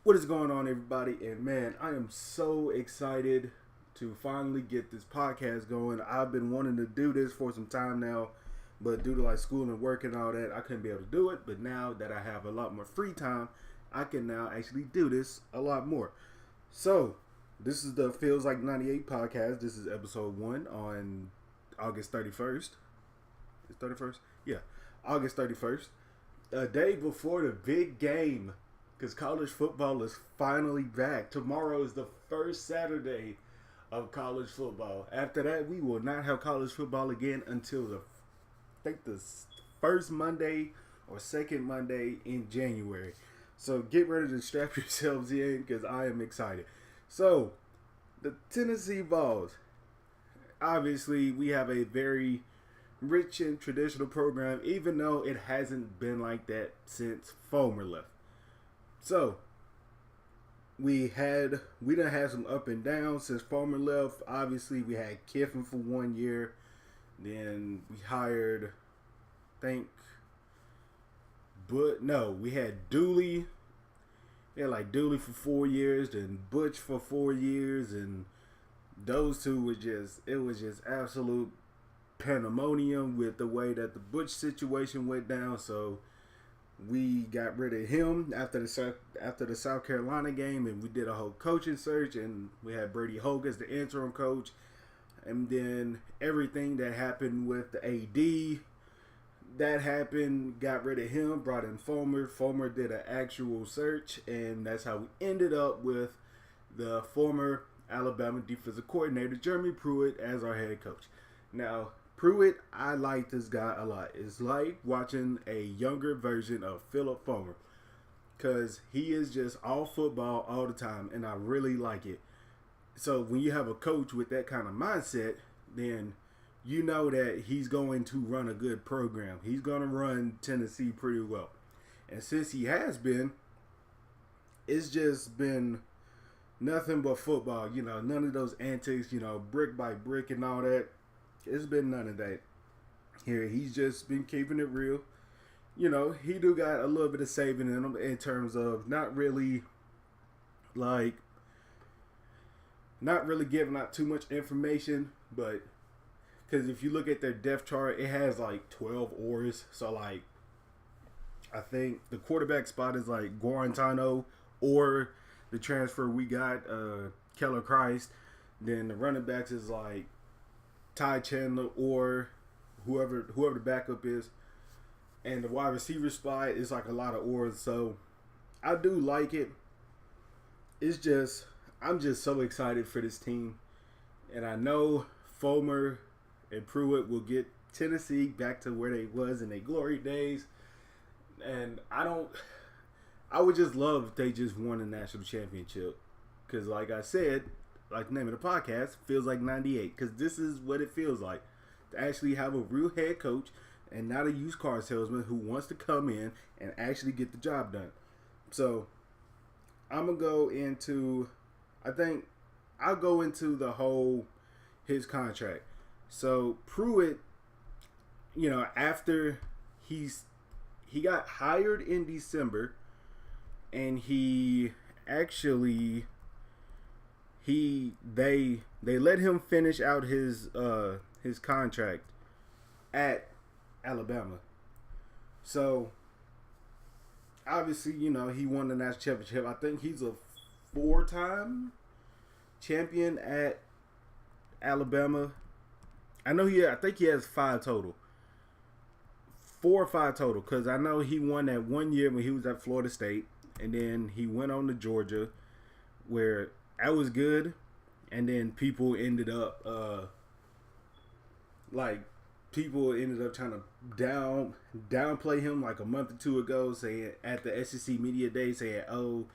What is going on, everybody? And man, I am so excited to finally get this podcast going. I've been wanting to do this for some time now, but due to like school and work and all that, I couldn't be able to do it. But now that I have a lot more free time, I can now actually do this a lot more. So, this is the Feels Like 98 podcast. This is episode 1 on August 31st. Is 31st? Yeah, August 31st. A day before the big game. Because college football is finally back. Tomorrow is the first Saturday of college football. After that, we will not have college football again until the first Monday or second Monday in January. So get ready to strap yourselves in because I am excited. So, the Tennessee Vols. Obviously, we have a very rich and traditional program, even though it hasn't been like that since Fulmer left. So, we done had some up and downs since Fulmer left. Obviously, we had Kiffin for 1 year. Then we hired, we had Dooley. We had like Dooley for 4 years, then Butch for 4 years, and those two it was just absolute pandemonium with the way that the Butch situation went down. So we got rid of him after the South Carolina game, and we did a whole coaching search, and we had Brady Hoke as the interim coach. And then everything that happened with the AD, that happened, got rid of him, brought in Fulmer. Fulmer did an actual search, and that's how we ended up with the former Alabama defensive coordinator, Jeremy Pruitt, as our head coach. Now, Pruitt, I like this guy a lot. It's like watching a younger version of Philip Fulmer because he is just all football all the time, and I really like it. So when you have a coach with that kind of mindset, then you know that he's going to run a good program. He's going to run Tennessee pretty well. And since he has been, it's just been nothing but football. You know, none of those antics, brick by brick and all that. It's been none of that here. He's just been keeping it real. He do got a little bit of saving in him in terms of not really giving out too much information, but because if you look at their depth chart, it has like 12 oars. So like, I think the quarterback spot is like Guarantano or the transfer we got, Keller Christ. Then the running backs is like Ty Chandler or whoever the backup is, and the wide receiver spot is like a lot of oars. So I do like it. It's just I'm just so excited for this team, and I know Fulmer and Pruitt will get Tennessee back to where they was in their glory days. And I would just love if they just won a national championship, because like I said, like the name of the podcast, feels like 98, because this is what it feels like to actually have a real head coach and not a used car salesman who wants to come in and actually get the job done. So I'm gonna go into, I'll go into the whole his contract. So Pruitt, after he got hired in December, and they let him finish out his contract at Alabama. So obviously, he won the national championship. I think he's a 4-time champion at Alabama. I think he has 5 total. 4 or 5 total, because I know he won that 1 year when he was at Florida State, and then he went on to Georgia, where that was good, and then people ended up trying to downplay him like a month or two ago, saying at the SEC media day, saying, "Oh,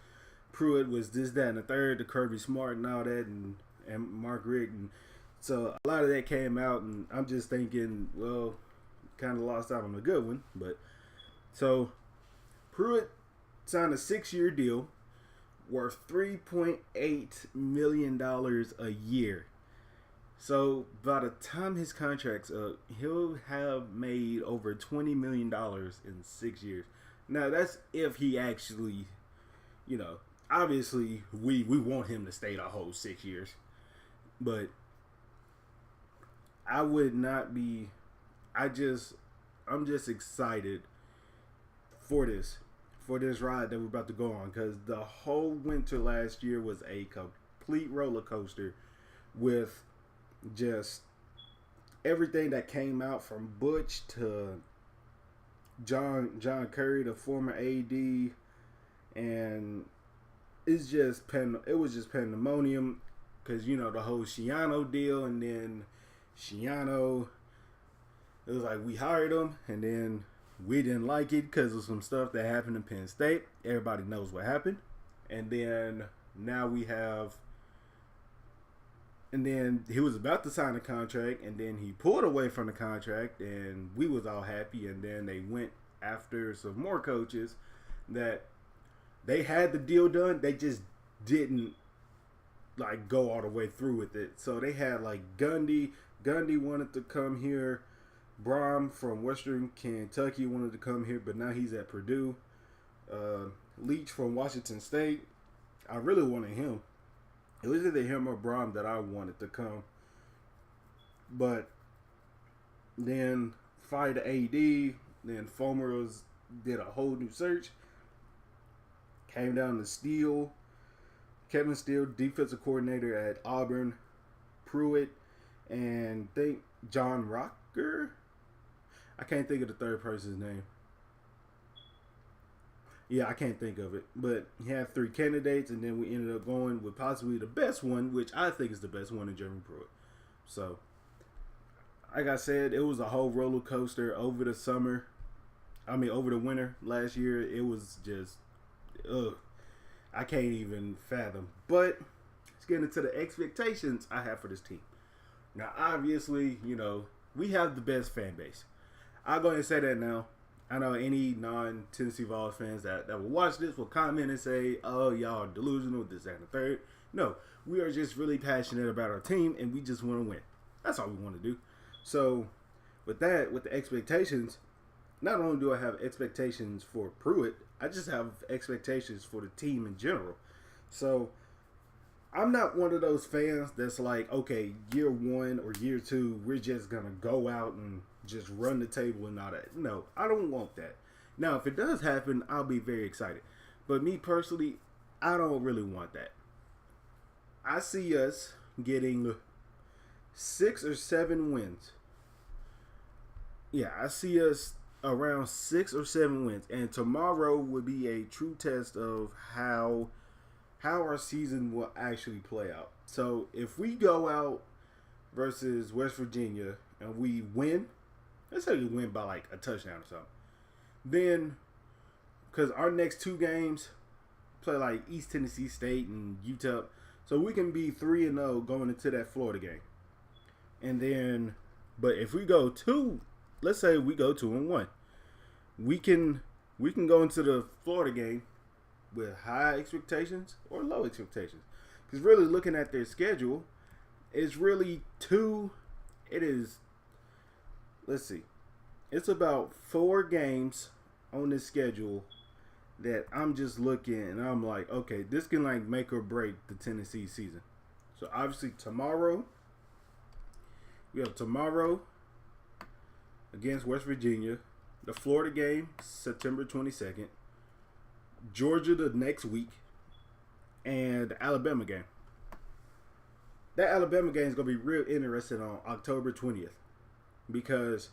Pruitt was this, that, and the third to Kirby Smart and all that, and Mark Richt." And so a lot of that came out, and I'm just thinking, well, kind of lost out on a good one. But so Pruitt signed a 6-year deal worth $3.8 million a year. So by the time his contract's up, he'll have made over $20 million in 6 years. Now that's if he actually, obviously we want him to stay the whole 6 years, but I would not be. I'm just excited for this ride that we're about to go on, because the whole winter last year was a complete roller coaster with just everything that came out from Butch to John Curry, the former AD, and it was just pandemonium, because the whole Schiano deal, and then Schiano, it was like we hired him, and then we didn't like it because of some stuff that happened in Penn State. Everybody knows what happened. And then now and then he was about to sign a contract, and then he pulled away from the contract, and we was all happy. And then they went after some more coaches that they had the deal done. They just didn't like go all the way through with it. So they had like Gundy wanted to come here. Brom from Western Kentucky wanted to come here, but now he's at Purdue. Leach from Washington State. I really wanted him. It was either him or Brom that I wanted to come. But then fired the AD. Then Fulmer did a whole new search. Came down to Steele. Kevin Steele, defensive coordinator at Auburn. Pruitt. And John Rocker. I can't think of the third person's name. Yeah, I can't think of it. But he had 3 candidates, and then we ended up going with possibly the best one, which I think is the best one, in Jeremy Pruitt. So, like I said, it was a whole roller coaster over the summer. Over the winter last year. It was just, I can't even fathom. But let's get into the expectations I have for this team. Now, obviously, we have the best fan base. I'll go ahead and say that now. I know any non-Tennessee Vols fans that will watch this will comment and say, oh, y'all are delusional, this, that, and the third. No, we are just really passionate about our team, and we just want to win. That's all we want to do. So, with that, with the expectations, not only do I have expectations for Pruitt, I just have expectations for the team in general. So, I'm not one of those fans that's like, okay, year 1 or year 2, we're just going to go out and just run the table and all that. No, I don't want that. Now, if it does happen, I'll be very excited. But me personally, I don't really want that. I see us getting 6 or 7 wins. Yeah, I see us around 6 or 7 wins. And tomorrow would be a true test of how our season will actually play out. So, if we go out versus West Virginia and we win, let's say we win by like a touchdown or something. Then, because our next 2 games play like East Tennessee State and UTEP, so we can be 3-0 going into that Florida game. And then, but if we go let's say we go 2-1, we can go into the Florida game with high expectations or low expectations. Because really looking at their schedule, it's really let's see. It's about 4 games on this schedule that I'm just looking and I'm like, okay, this can like make or break the Tennessee season. So obviously we have tomorrow against West Virginia. The Florida game, September 22nd. Georgia the next week. And the Alabama game. That Alabama game is going to be real interesting on October 20th. Because,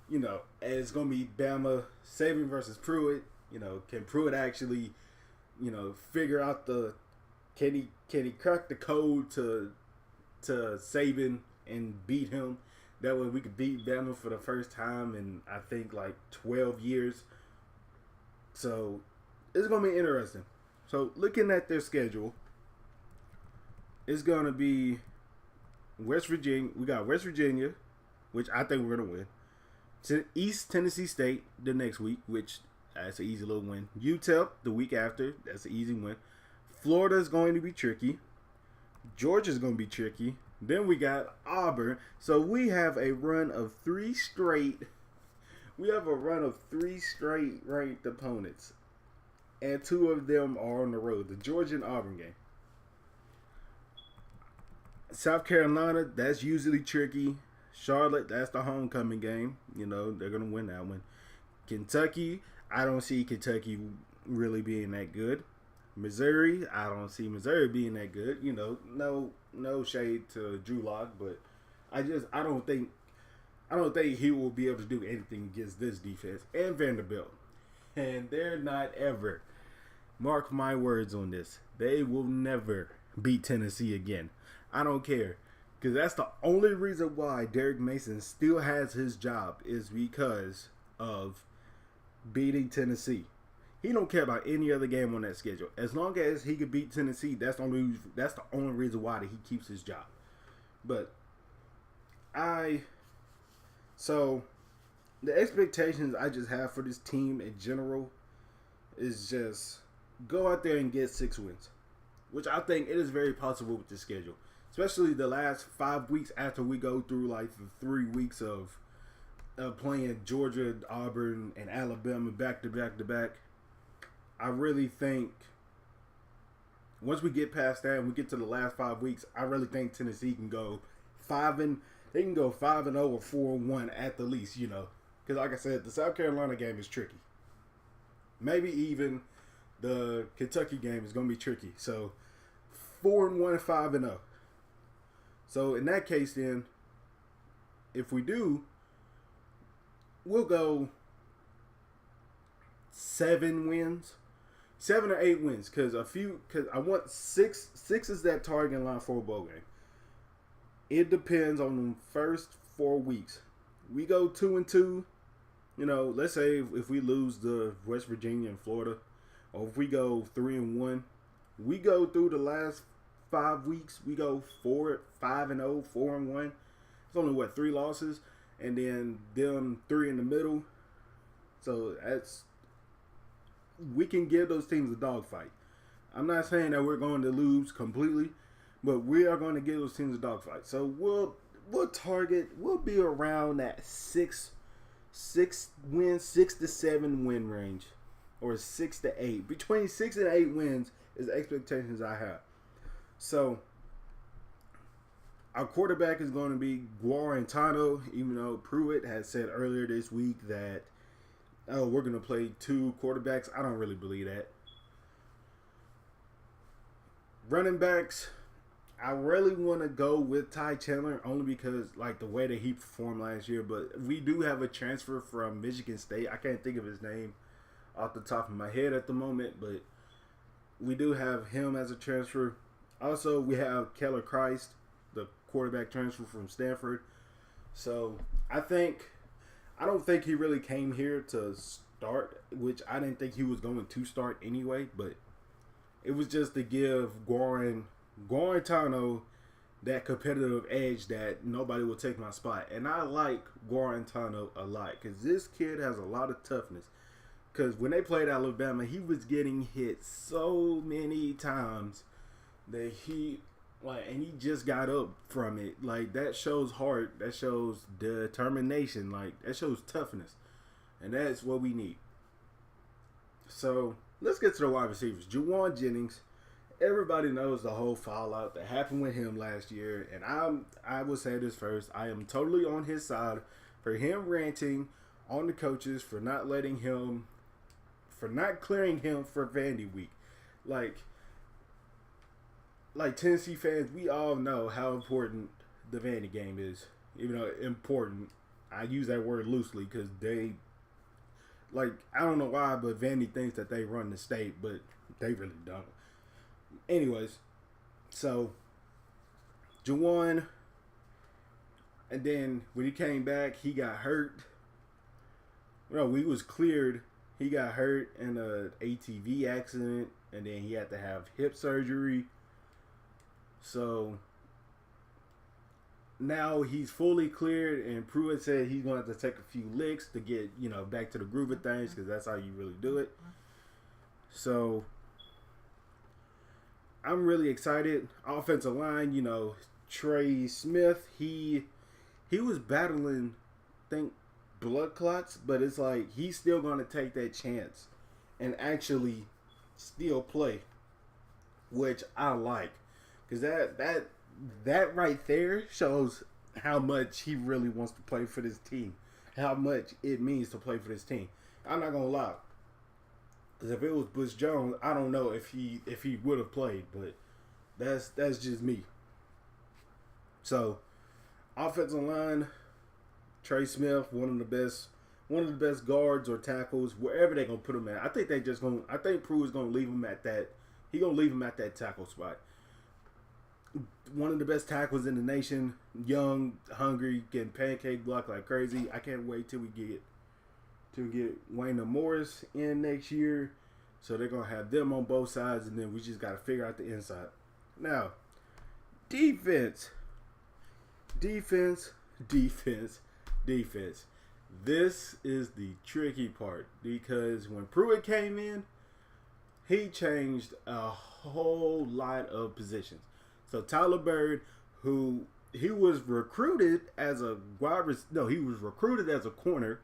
it's going to be Bama Saban versus Pruitt. Can Pruitt actually, figure out can he crack the code to Saban and beat him? That way we could beat Bama for the first time in, I think, like 12 years. So, it's going to be interesting. So, looking at their schedule, it's going to be West Virginia. We got West Virginia, which I think we're going to win. East Tennessee State the next week, which that's an easy little win. UTEP the week after, that's an easy win. Florida is going to be tricky. Georgia is going to be tricky. Then we got Auburn. So we have a run of 3 straight. We have a run of 3 straight ranked opponents. and 2 of them are on the road. The Georgia and Auburn game. South Carolina, that's usually tricky. Charlotte, that's the homecoming game. You know, they're going to win that one. Kentucky, I don't see Kentucky really being that good. Missouri, I don't see Missouri being that good. You know, no shade to Drew Lock, but I don't think he will be able to do anything against this defense. And Vanderbilt. And they're not ever, mark my words on this, they will never beat Tennessee again. I don't care. Because that's the only reason why Derek Mason still has his job is because of beating Tennessee. He don't care about any other game on that schedule. As long as he could beat Tennessee, that's the only reason why that he keeps his job. But so the expectations I just have for this team in general is just go out there and get 6 wins, which I think it is very possible with this schedule. Especially the last 5 weeks after we go through like the 3 weeks of playing Georgia, Auburn, and Alabama back to back to back. I really think once we get past that and we get to the last 5 weeks, I really think Tennessee can go 5-0 or 4-1 at the least. You know, because like I said, the South Carolina game is tricky. Maybe even the Kentucky game is going to be tricky. So 4-1, 5-0. So in that case, then, if we do, we'll go 7 wins, 7 or 8 wins, because I want 6. 6 is that target line for a bowl game. It depends on the first 4 weeks. We go 2-2. You know, let's say if we lose the West Virginia and Florida, or if we go 3-1, we go through the last 5 weeks, we go 5-0, 4-1. It's only 3 losses, and then them 3 in the middle. So we can give those teams a dogfight. I'm not saying that we're going to lose completely, but we are going to give those teams a dogfight. So we'll be around that 6 to 7 win range, or 6 to 8. Between 6 and 8 wins is the expectations I have. So, our quarterback is going to be Guarantano, even though Pruitt had said earlier this week that, we're going to play 2 quarterbacks. I don't really believe that. Running backs, I really want to go with Ty Chandler only because, like, the way that he performed last year. But we do have a transfer from Michigan State. I can't think of his name off the top of my head at the moment, but we do have him as a transfer. Also, we have Keller Christ, the quarterback transfer from Stanford. So, I don't think he really came here to start, which I didn't think he was going to start anyway, but it was just to give Guarantano that competitive edge that nobody will take my spot. And I like Guarantano a lot because this kid has a lot of toughness. Because when they played Alabama, he was getting hit so many times that he just got up from it. Like, that shows heart. That shows determination. Like, that shows toughness. And that's what we need. So, let's get to the wide receivers. Juwan Jennings. Everybody knows the whole fallout that happened with him last year. And I will say this first. I am totally on his side for him ranting on the coaches for not clearing him for Vandy week. Like Tennessee fans, we all know how important the Vandy game is. Even though important, I use that word loosely because they, I don't know why, but Vandy thinks that they run the state, but they really don't. Anyways, so Juwan, and then when he came back, he got hurt. No, he was cleared. He got hurt in an ATV accident, and then he had to have hip surgery. So now he's fully cleared, and Pruitt said he's going to have to take a few licks to get, back to the groove of things, because that's how you really do it. So I'm really excited. Offensive line, Trey Smith, he was battling, I think, blood clots, but it's like he's still going to take that chance and actually still play, which I like, because that right there shows how much he really wants to play for this team, how much it means to play for this team. I'm not gonna lie, because if it was Butch Jones, I don't know if he would have played, but that's just me. So, offensive line, Trey Smith, one of the best guards or tackles, wherever they're gonna put him at. I think I think Pruitt's gonna leave him at that. He gonna leave him at that tackle spot. One of the best tackles in the nation. Young, hungry, getting pancake blocked like crazy. I can't wait till we get Wayne Morris in next year. So they're gonna have them on both sides, and then we just gotta figure out the inside. Now, defense. This is the tricky part, because when Pruitt came in, he changed a whole lot of positions. So Tyler Bird, who he was recruited as a he was recruited as a corner.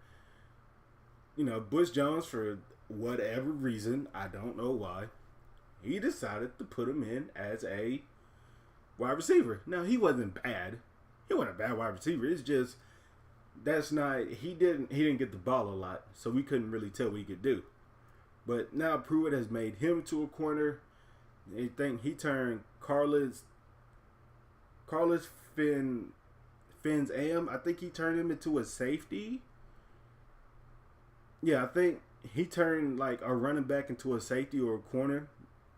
You know, Butch Jones, for whatever reason, I don't know why, he decided to put him in as a wide receiver. Now, he wasn't bad. He wasn't a bad wide receiver. It's just he didn't get the ball a lot, so we couldn't really tell what he could do. But now Pruitt has made him to a corner. I think he turned Carlos Finn's Am. I think he turned him into a safety. Yeah, I think he turned like a running back into a safety or a corner.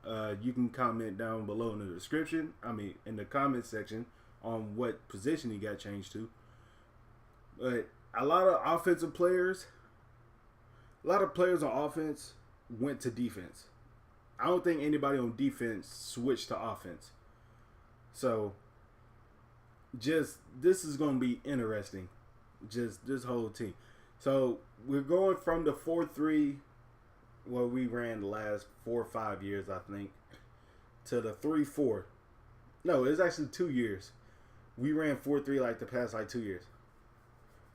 You can comment down below in the description. In the comment section on what position he got changed to. But a lot of players on offense went to defense. I don't think anybody on defense switched to offense. So, this is going to be interesting. Just this whole team. So, we're going from the 4-3, what we ran the last 4 or 5 years, I think, to the 3-4. No, it's actually 2 years. We ran 4-3 like the past 2 years.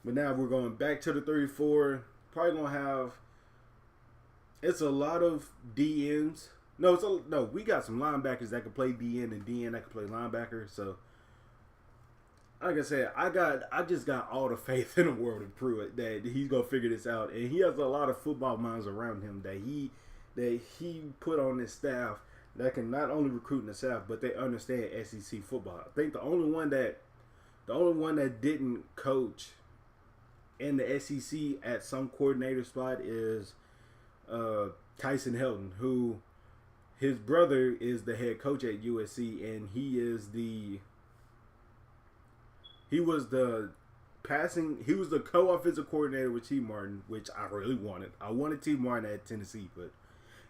But now we're going back to the 3-4. Probably going to have... It's a lot of DNs. No, we got some linebackers that can play DN and DN that can play linebacker. So, like I said, I just got all the faith in the world in Pruitt that he's gonna figure this out, and he has a lot of football minds around him that he put on his staff that can not only recruit in the staff, but they understand SEC football. I think the only one that didn't coach in the SEC at some coordinator spot is Tyson Helton, who his brother is the head coach at USC, and he was the co-offensive coordinator with T. Martin, which I really wanted. I wanted T. Martin at Tennessee, but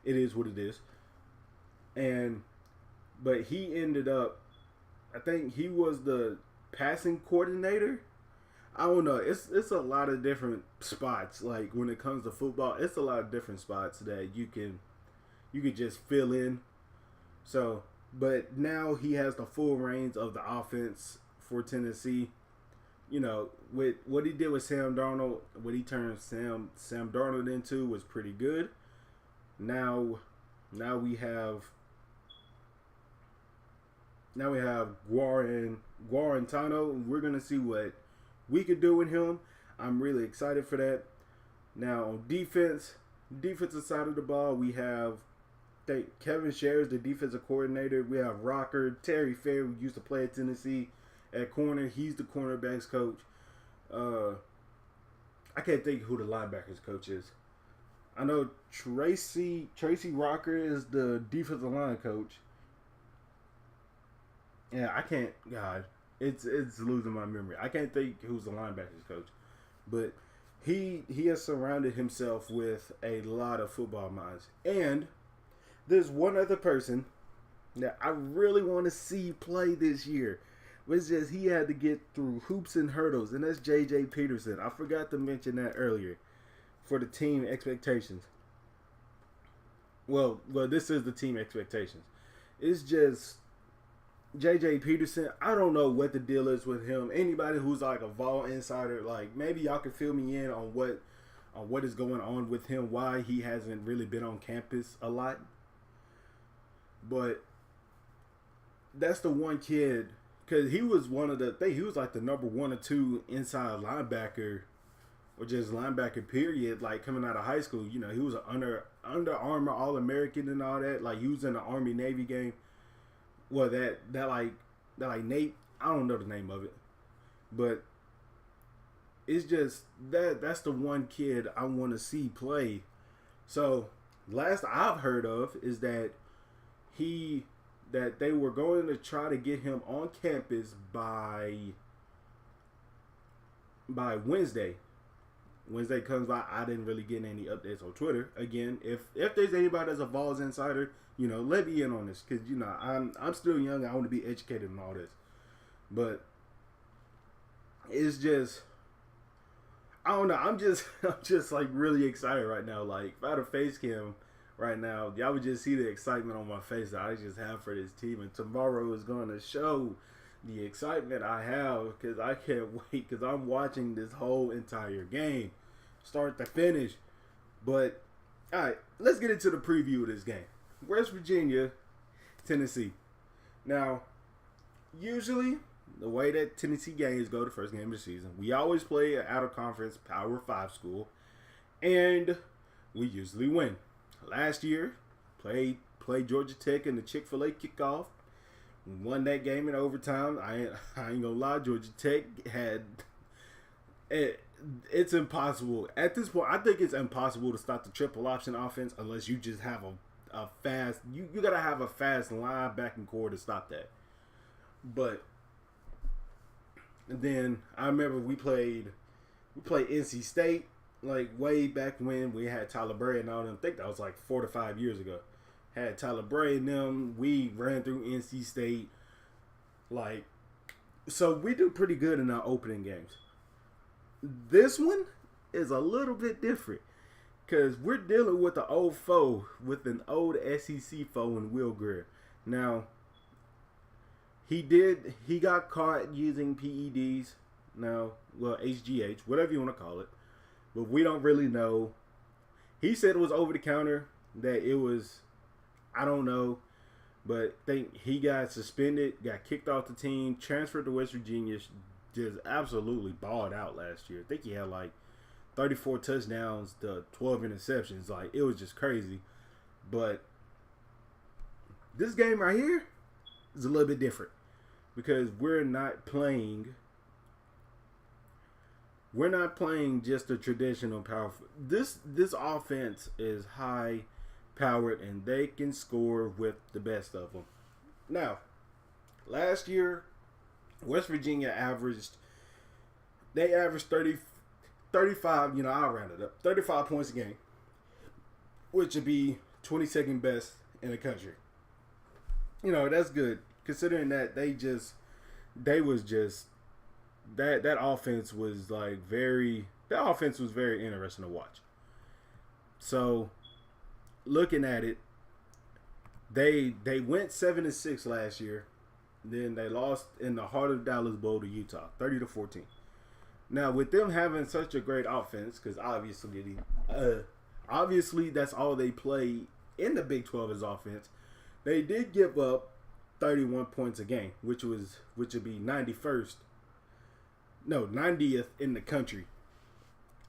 it is what it is. But he ended up, I think he was the passing coordinator. I don't know. It's a lot of different spots. Like when it comes to football, it's a lot of different spots that you could just fill in. So, but now he has the full reins of the offense for Tennessee. You know, with what he did with Sam Darnold, what he turned Sam Darnold into was pretty good. Now we have Guarantano. We're gonna see what we could do with him. I'm really excited for that. Now on defensive side of the ball, we have Kevin Sherr's the defensive coordinator. We have Rocker, Terry Fair, who used to play at Tennessee at corner. He's the cornerbacks coach. I can't think who the linebackers coach is. I know Tracy Rocker is the defensive line coach. Yeah, I can't. God, it's losing my memory. I can't think who's the linebackers coach, but he has surrounded himself with a lot of football minds. And there's one other person that I really want to see play this year. But it's just he had to get through hoops and hurdles, and that's J.J. Peterson. I forgot to mention that earlier for the team expectations. Well, this is the team expectations. It's just J.J. Peterson. I don't know what the deal is with him. Anybody who's like a Vol insider, like maybe y'all can fill me in on what is going on with him. Why he hasn't really been on campus a lot. But that's the one kid because he was one of the he was like the number 1 or 2 inside linebacker or just linebacker period. Like coming out of high school, you know, he was an Under Armour All American and all that. Like he was in the Army Navy game. Well, that Nate, I don't know the name of it, but it's just that's the one kid I want to see play. So last I've heard of is that they were going to try to get him on campus by Wednesday. Wednesday comes by. I didn't really get any updates on Twitter. Again, if there's anybody that's a Vols insider, you know, let me in on this because you know I'm still young. I want to be educated in all this, but it's just I don't know. I'm just like really excited right now. Like if I had a face cam right now, y'all would just see the excitement on my face that I just have for this team. And tomorrow is going to show the excitement I have because I can't wait because I'm watching this whole entire game, start to finish. But all right, let's get into the preview of this game. West Virginia, Tennessee. Now, usually the way that Tennessee games go, the first game of the season, we always play an out-of-conference Power 5 school, and we usually win. Last year, played Georgia Tech in the Chick-fil-A kickoff. We won that game in overtime. I ain't gonna lie, Georgia Tech had it's impossible at this point. I think it's impossible to stop the triple option offense unless you just have a fast. You gotta have a fast linebacking core to stop that. But then I remember we played NC State like way back when we had Tyler Bray and all them. I think that was like 4 to 5 years ago. Had Tyler Bray and them. We ran through NC State. Like, so we do pretty good in our opening games. This one is a little bit different because we're dealing with an old foe, with an old SEC foe in Will Grier. Now, he got caught using PEDs. Now, well, HGH, whatever you want to call it. But we don't really know. He said it was over the counter, that it was, I don't know. But I think he got suspended, got kicked off the team, transferred to West Virginia, just absolutely balled out last year. I think he had like 34 touchdowns to 12 interceptions. Like, it was just crazy. But this game right here is a little bit different because we're not playing just a traditional power. This offense is high powered and they can score with the best of them. Now, last year, West Virginia averaged 35, I'll round it up, 35 points a game, which would be 22nd best in the country. That's good considering that that offense was very interesting to watch. So, looking at it, they went 7-6 last year. Then they lost in the heart of Dallas Bowl to Utah, 30-14. Now, with them having such a great offense, because obviously that's all they play in the Big 12 is offense. They did give up 31 points a game, which would be 90th in the country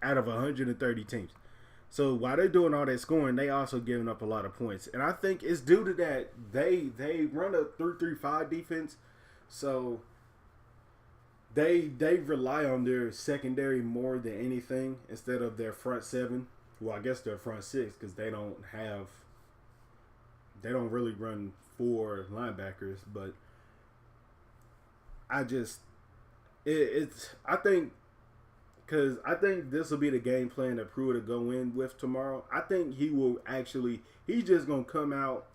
out of 130 teams. So while they're doing all that scoring, they also giving up a lot of points. And I think it's due to that they run a 3-3-5 defense. So they rely on their secondary more than anything instead of their front seven. Well, I guess their front six because they don't really run 4 linebackers. But I think this will be the game plan that Pruitt will go in with tomorrow. I think he's just gonna come out,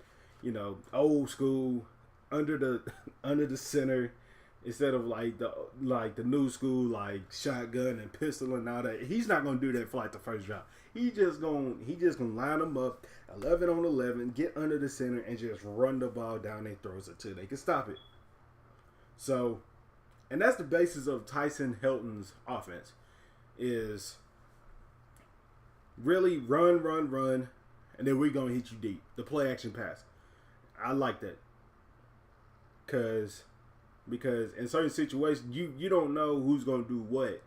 old school, under the center, instead of like the new school, like shotgun and pistol and all that. He's not gonna do that for like the first drive. He just gonna line them up 11 on 11, get under the center and just run the ball down their throats until they can stop it. So, and that's the basis of Tyson Helton's offense. Is really run, and then we're going to hit you deep. The play action pass. I like that because in certain situations you don't know who's going to do what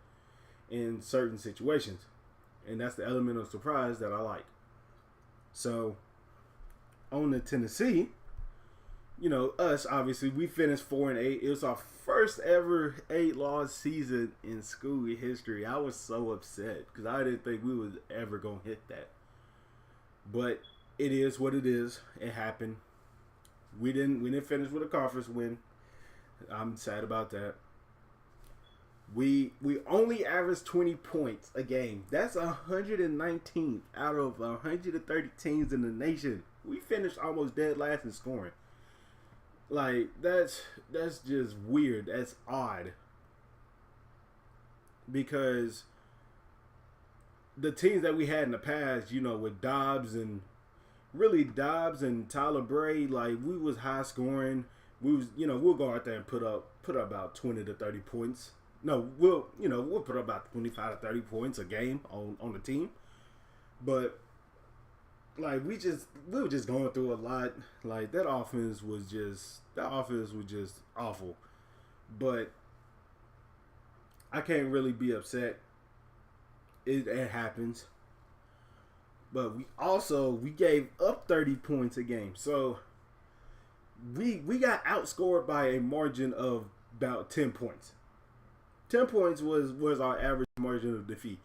in certain situations, and that's the element of surprise that I like. So on the Tennessee, us obviously we finished 4-8. It was our first ever 8-loss season in school history. I was so upset because I didn't think we was ever gonna hit that. But it is what it is. It happened. We didn't finish with a conference win. I'm sad about that. We only averaged 20 points a game. That's 119th out of 130 teams in the nation. We finished almost dead last in scoring. Like that's just weird. That's odd. Because the teams that we had in the past, with Dobbs and Tyler Bray, like we was high scoring. We was, we'll go out there and put up about 20 to 30 points. No, we'll put up about 25 to 30 points a game on the team. But like we were just going through a lot. Like that offense was just awful. But I can't really be upset. It happens. But we gave up 30 points a game. So we got outscored by a margin of about 10 points. 10 points was our average margin of defeat.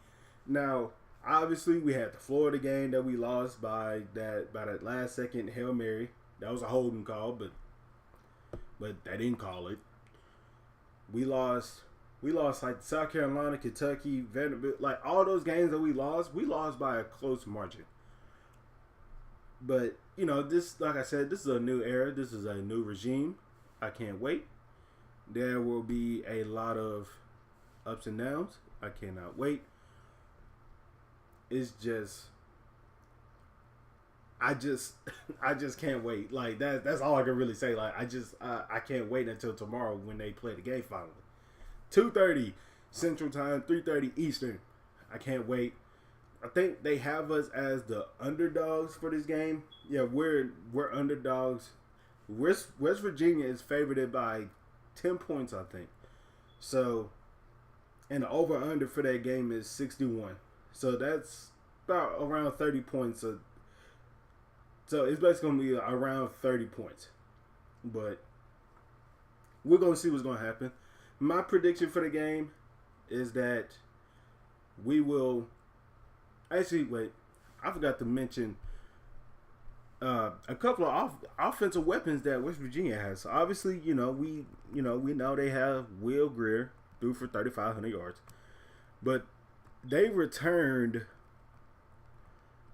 Now, obviously, we had the Florida game that we lost by that last second Hail Mary. That was a holding call, but they didn't call it. We lost like South Carolina, Kentucky, Vanderbilt, like all those games that we lost by a close margin. But, this, like I said, this is a new era. This is a new regime. I can't wait. There will be a lot of ups and downs. I cannot wait. It's just, I just can't wait. Like that's all I can really say. Like I can't wait until tomorrow when they play the game finally. 2:30 Central Time, 3:30 Eastern. I can't wait. I think they have us as the underdogs for this game. Yeah, we're underdogs. West Virginia is favored by 10 points, I think. So, and the over-under for that game is 61. So that's about around 30 points. So it's basically going to be around 30 points. But we're going to see what's going to happen. My prediction for the game is that we will... Actually, wait. I forgot to mention a couple of offensive weapons that West Virginia has. So obviously, we know they have Will Greer, threw for 3,500 yards. But they returned...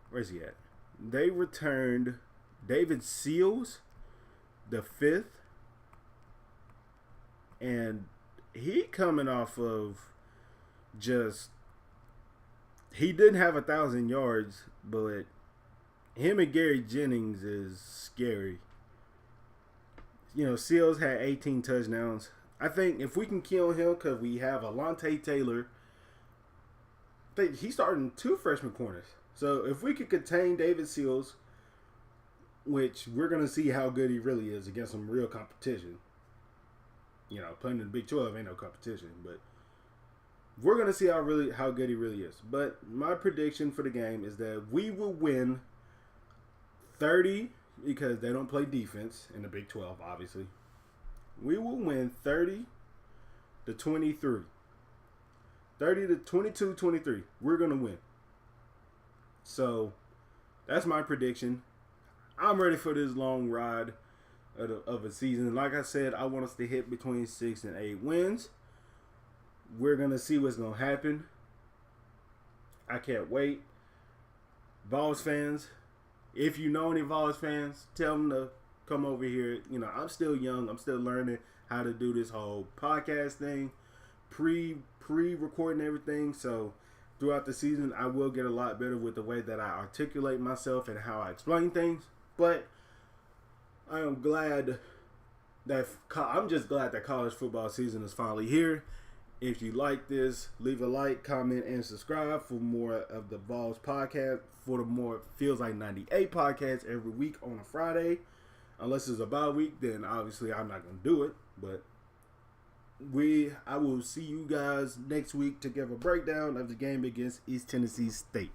Where's he at? They returned David Seals, the 5th. And he coming off of just... He didn't have 1,000 yards, but him and Gary Jennings is scary. Seals had 18 touchdowns. I think if we can kill him, because we have Alontae Taylor, I think he's starting 2 freshman corners. So if we could contain David Seals, which we're going to see how good he really is against some real competition. Playing in the Big 12 ain't no competition, but we're going to see how good he really is. But my prediction for the game is that we will win 30, because they don't play defense in the Big 12, obviously. We will win 30 to 23. 30 to 22-23. We're going to win. So, that's my prediction. I'm ready for this long ride of a season. Like I said, I want us to hit between 6 and 8 wins. We're going to see what's going to happen. I can't wait. Vols fans, if you know any Vols fans, tell them to come over here. I'm still young. I'm still learning how to do this whole podcast thing, pre-recording everything. So throughout the season, I will get a lot better with the way that I articulate myself and how I explain things. But I am glad that I'm just glad that college football season is finally here. If you like this, leave a like, comment, and subscribe for more of the Vols podcast, for the more Feels Like 98 podcasts every week on a Friday. Unless it's a bye week, then obviously I'm not gonna do it. But I will see you guys next week to give a breakdown of the game against East Tennessee State.